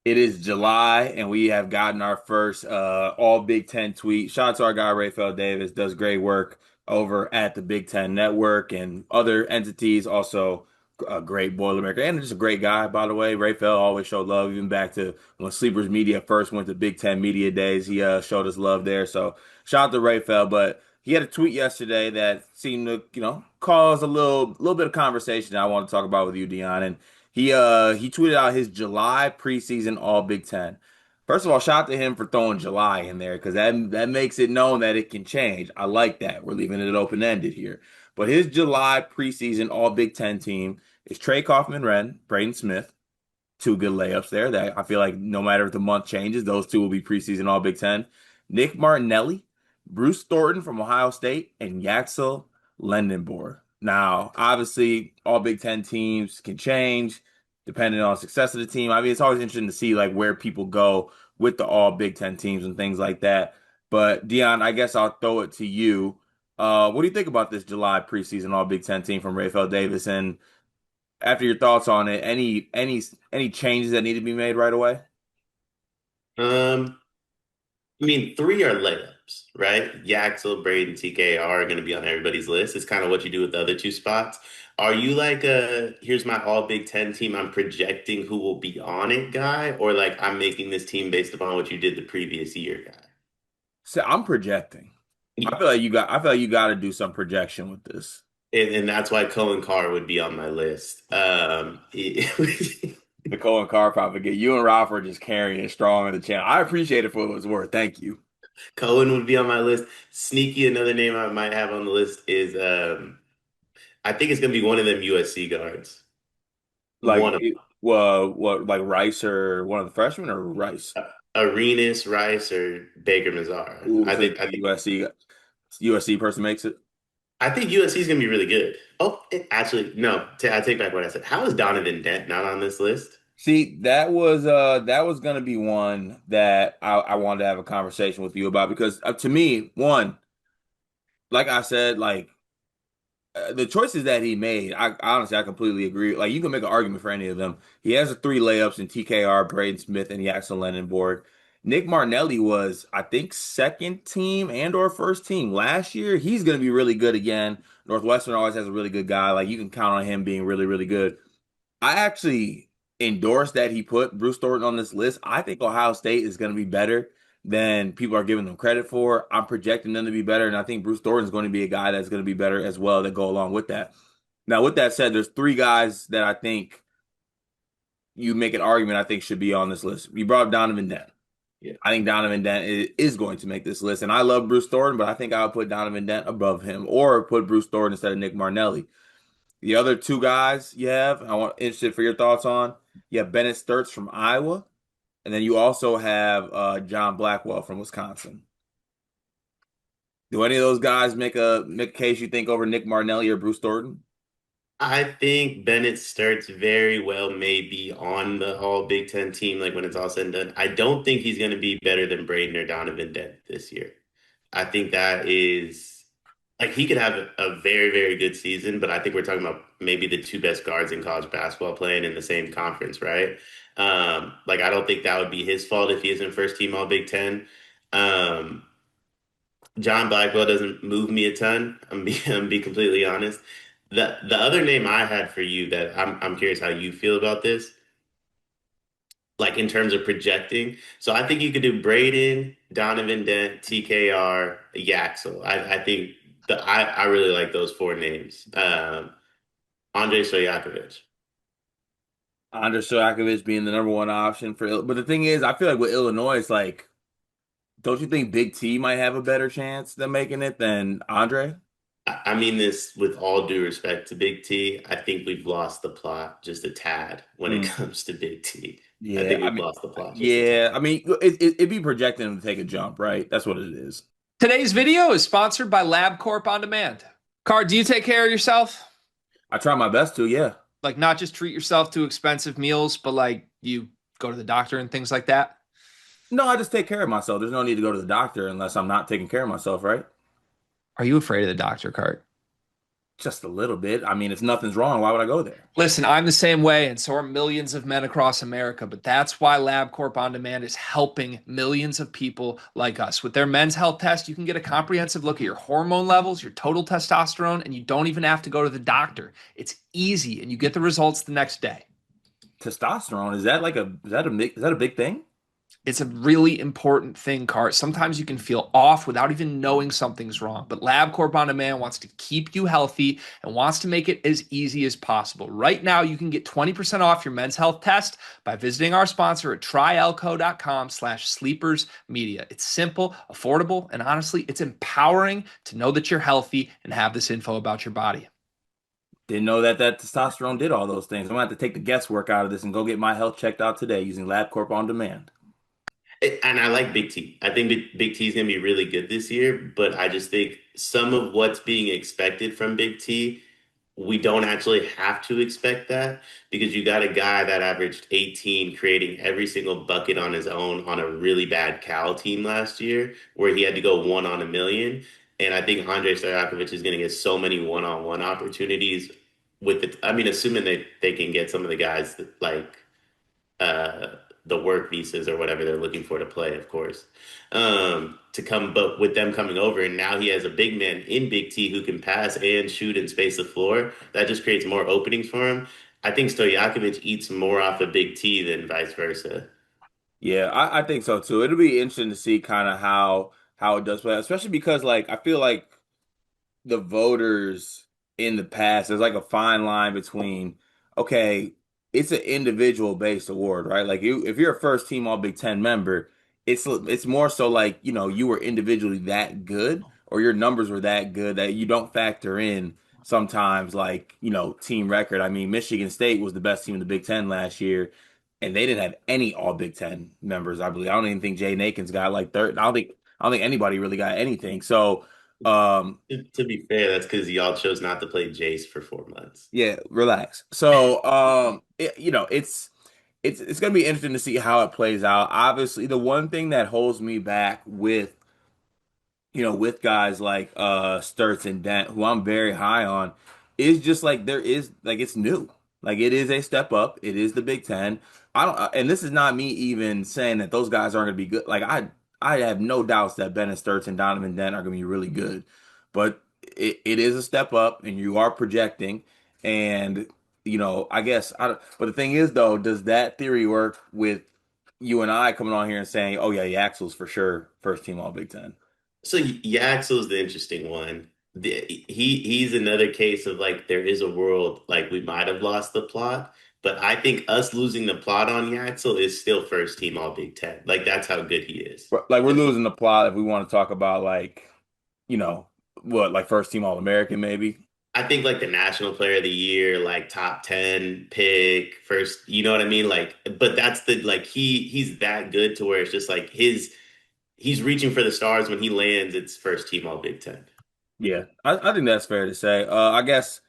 It is July, and we have gotten our first all Big Ten tweet. Shout out to our guy Rapheal Davis, does great work over at the Big Ten Network and other entities. Also, a great Boilermaker and just a great guy, by the way. Raphael always showed love, even back to when Sleepers Media first went to Big Ten Media Days. He showed us love there. So shout out to Raphael, but he had a tweet yesterday that seemed to, cause a little bit of conversation that I want to talk about with you, Dion. And he tweeted out his July preseason All Big Ten. First of all, shout out to him for throwing July in there because that makes it known that it can change. I like that. We're leaving it open ended here. But his July preseason All Big Ten team is Trey Kaufman-Renn, Braden Smith, two good layups there. That I feel like no matter if the month changes, those two will be preseason All Big Ten. Nick Martinelli, Bruce Thornton from Ohio State, and Yaxel Lendenborg. Now, obviously, all Big Ten teams can change depending on the success of the team. I mean, it's always interesting to see like where people go with the all Big Ten teams and things like that. But Dion, I guess I'll throw it to you. What do you think about this July preseason All Big Ten team from Rapheal Davis? And after your thoughts on it, any changes that need to be made right away? Um, I mean, three are layups, right? Yaxel, Braden, TKR are going to be on everybody's list. It's kind of what you do with the other two spots. Are you like here's my all Big Ten team, I'm projecting who will be on it guy, or like I'm making this team based upon what you did the previous year guy? So I'm projecting. I feel like you got to do some projection with this. And that's why Cohen Carr would be on my list. The Cole Carr propagate. You and Ralph are just carrying it strong in the channel. I appreciate it for what it was worth. Thank you. Cohen would be on my list. Sneaky, another name I might have on the list is I think it's gonna be one of them USC guards. Like, One of what, like Rice or one of the freshmen or Rice? Arenas, Rice, or Baker Mazar. Ooh, I so think I think USC person makes it. I think USC is gonna be really good. Oh, actually, no, I take back what I said. How is Donovan Dent not on this list? See, that was gonna be one that I wanted to have a conversation with you about because to me, one, like I said, like the choices that he made, I completely agree. Like you can make an argument for any of them. He has the three layups in TKR, Braden Smith, and Yaxel Lennon. Nick Martinelli was, I think, second team and or first team last year. He's going to be really good again. Northwestern always has a really good guy. Like you can count on him being really, really good. I actually endorse that he put Bruce Thornton on this list. I think Ohio State is going to be better than people are giving them credit for. I'm projecting them to be better, and I think Bruce Thornton is going to be a guy that's going to be better as well that go along with that. Now, with that said, there's three guys that I think you make an argument I think should be on this list. You brought up Donovan Dent. Yeah. I think Donovan Dent is going to make this list, and I love Bruce Thornton, but I think I would put Donovan Dent above him or put Bruce Thornton instead of Nick Martinelli. The other two guys you have, I want interested for your thoughts on. You have Bennett Sturts from Iowa, and then you also have John Blackwell from Wisconsin. Do any of those guys make a case you think over Nick Martinelli or Bruce Thornton? I think Bennett Sturts very well may be on the All Big Ten team, like when it's all said and done. I don't think he's going to be better than Braden or Donovan Dent this year. I think that is like he could have a very, very good season, but I think we're talking about maybe the two best guards in college basketball playing in the same conference, right? Like I don't think that would be his fault if he isn't first team All Big Ten. Um, John Blackwell doesn't move me a ton. I'm be completely honest. The other name I had for you that I'm curious how you feel about this, like in terms of projecting. So I think you could do Braden, Donovan Dent, TKR, Yaxel. I think I really like those four names. Andre Stojakovic. Andrei Stojakovic being the number one option for, but the thing is, I feel like with Illinois, it's like, don't you think Big T might have a better chance than making it than Andre? I mean this with all due respect to Big T. I think we've lost the plot just a tad when it Hmm. comes to Big T. I Yeah, think I we've mean, lost the plot just a tad. yeah, I mean, it'd be projecting him to take a jump, right? That's what it is. Today's video is sponsored by LabCorp On Demand. Car, do you take care of yourself? I try my best to, yeah. Like not just treat yourself to expensive meals, but like you go to the doctor and things like that? No, I just take care of myself. There's no need to go to the doctor unless I'm not taking care of myself, right? Are you afraid of the doctor, Cart? Just a little bit. I mean, if nothing's wrong, why would I go there? Listen, I'm the same way, and so are millions of men across America. But that's why LabCorp On Demand is helping millions of people like us. With their men's health test, you can get a comprehensive look at your hormone levels, your total testosterone, and you don't even have to go to the doctor. It's easy, and you get the results the next day. Testosterone, is that like is that a big thing? It's a really important thing, Cart. Sometimes you can feel off without even knowing something's wrong. But LabCorp On Demand wants to keep you healthy and wants to make it as easy as possible. Right now, you can get 20% off your men's health test by visiting our sponsor at tryelco.com/sleepersmedia. It's simple, affordable, and honestly, it's empowering to know that you're healthy and have this info about your body. Didn't know that testosterone did all those things. I'm gonna have to take the guesswork out of this and go get my health checked out today using LabCorp On Demand. And I like Big T. I think Big T is going to be really good this year, but I just think some of what's being expected from Big T, we don't actually have to expect that because you got a guy that averaged 18, creating every single bucket on his own on a really bad Cal team last year, where he had to go 1 on 1 million. And I think Andre Stojakovic is going to get so many one-on-one opportunities with the, I mean, assuming they can get some of the guys that uh, the work visas or whatever they're looking for to play, of course, to come. But with them coming over, and now he has a big man in Big T who can pass and shoot and space the floor. That just creates more openings for him. I think Stojakovic eats more off of Big T than vice versa. Yeah, I think so too. It'll be interesting to see kind of how it does play, especially because like I feel like the voters in the past, there's like a fine line between, okay, it's an individual based award, right? Like if you're a first team All Big Ten member, it's more so like, you were individually that good or your numbers were that good that you don't factor in sometimes like, team record. I mean, Michigan State was the best team in the Big Ten last year. And they didn't have any All Big Ten members, I believe. I don't even think Jay Nakin's got like third. I don't think anybody really got anything. So, To be fair, that's because y'all chose not to play Jace for 4 months. yeah, relax. So, it's gonna be interesting to see how it plays out. Obviously, the one thing that holds me back with guys like Sturts and Dent, who I'm very high on, is just like there is like it's new. Like it is a step up. It is the Big Ten. I don't and this is not me even saying that those guys aren't gonna be good. Like I have no doubts that Ben and Sturts and Donovan Dent are gonna be really good. But it is a step up and you are projecting and I guess but the thing is though, does that theory work with you and I coming on here and saying, "Oh yeah, Yaxel's for sure first team All Big Ten." So Yaxel's the interesting one. He's another case of like there is a world like we might have lost the plot, but I think us losing the plot on Yaxel is still first team All Big Ten. Like that's how good he is. But, like we're losing the plot if we want to talk about like, you know, what like first team All American maybe. I think like the National Player of the Year, like top 10 pick, first, you know what I mean? Like, but that's the like he's that good to where it's just like he's reaching for the stars when he lands, it's first team All Big Ten. Yeah, I think that's fair to say. I guess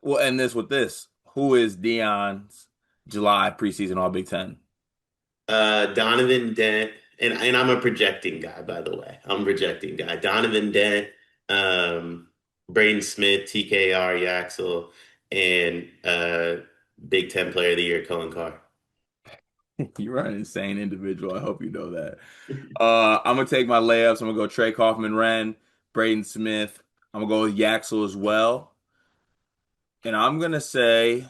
we'll end this with this. Who is Dion's July preseason All Big Ten? Donovan Dent, and I'm a projecting guy, by the way. I'm a projecting guy. Donovan Dent, Braden Smith, TKR, Yaxel, and Big Ten Player of the Year, Cullen Carr. You're an insane individual. I hope you know that. I'm gonna take my layups. I'm gonna go Trey Kaufman, Wren, Braden Smith. I'm gonna go with Yaxel as well, and I'm gonna say.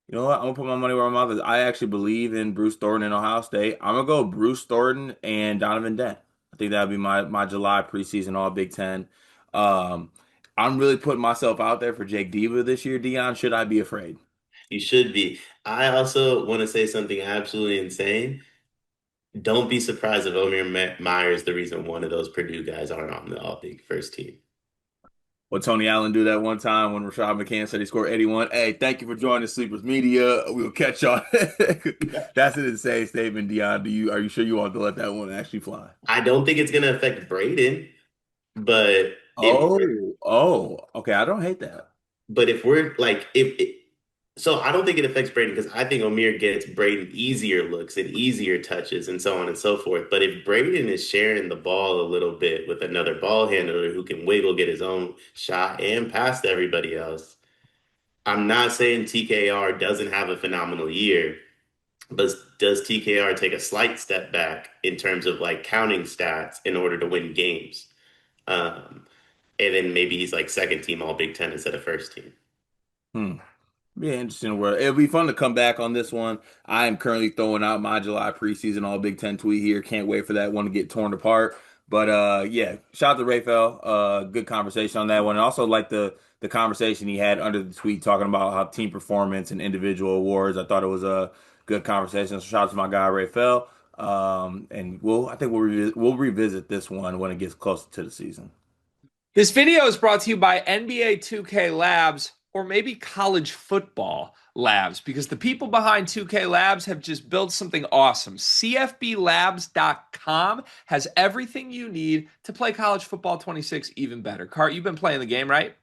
You know what? I'm gonna put my money where my mouth is. I actually believe in Bruce Thornton in Ohio State. I'm gonna go Bruce Thornton and Donovan Dent. I think that'd be my July preseason All Big Ten. Um, I'm really putting myself out there for Jake Diva this year. Dion, should I be afraid? You should be. I also want to say something absolutely insane. Don't be surprised if Omer Meyer is the reason one of those Purdue guys aren't on the All Big first team. What Tony Allen do that one time when Rashad McCann said he scored 81. Hey, thank you for joining Sleepers Media. We'll catch y'all. That's an insane statement, Dion. Are you sure you want to let that one actually fly? I don't think it's going to affect Braden, but if Oh, okay. I don't hate that. if we're like if So I don't think it affects Braden because I think Amir gets Braden easier looks and easier touches and so on and so forth. But if Braden is sharing the ball a little bit with another ball handler who can wiggle, get his own shot and pass to everybody else, I'm not saying TKR doesn't have a phenomenal year, but does TKR take a slight step back in terms of like counting stats in order to win games? Um, and then maybe he's like second team All Big Ten instead of first team. Hmm. Be an interesting world. It'll be fun to come back on this one. I am currently throwing out my July preseason All Big Ten tweet here. Can't wait for that one to get torn apart. But yeah, shout out to Raphael. Good conversation on that one. And also like the conversation he had under the tweet talking about how team performance and individual awards. I thought it was a good conversation. So shout out to my guy Raphael. And I think we'll revisit this one when it gets closer to the season. This video is brought to you by NBA 2K Labs, or maybe college football labs, because the people behind 2K Labs have just built something awesome. CFBLabs.com has everything you need to play college football 26 even better. Cart, you've been playing the game, right?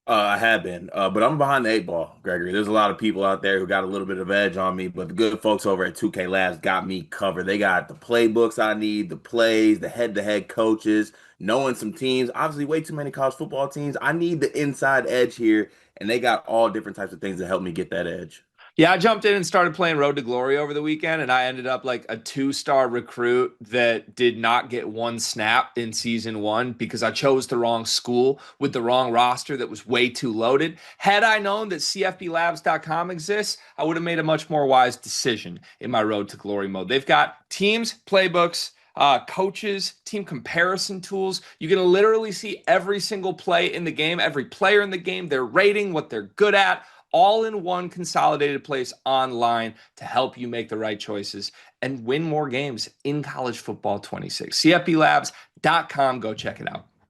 I have been, but I'm behind the eight ball, Gregory. There's a lot of people out there who got a little bit of edge on me, but the good folks over at 2K Labs got me covered. They got the playbooks I need, the plays, the head-to-head coaches, knowing some teams. Obviously, way too many college football teams. I need the inside edge here, and they got all different types of things to help me get that edge. Yeah, I jumped in and started playing Road to Glory over the weekend, and I ended up like a 2-star recruit that did not get one snap in season one because I chose the wrong school with the wrong roster that was way too loaded. Had I known that CFBLabs.com exists, I would have made a much more wise decision in my Road to Glory mode. They've got teams, playbooks, coaches, team comparison tools. You can literally see every single play in the game, every player in the game, their rating, what they're good at, all in one consolidated place online to help you make the right choices and win more games in college football 26. CFBLabs.com. Go check it out.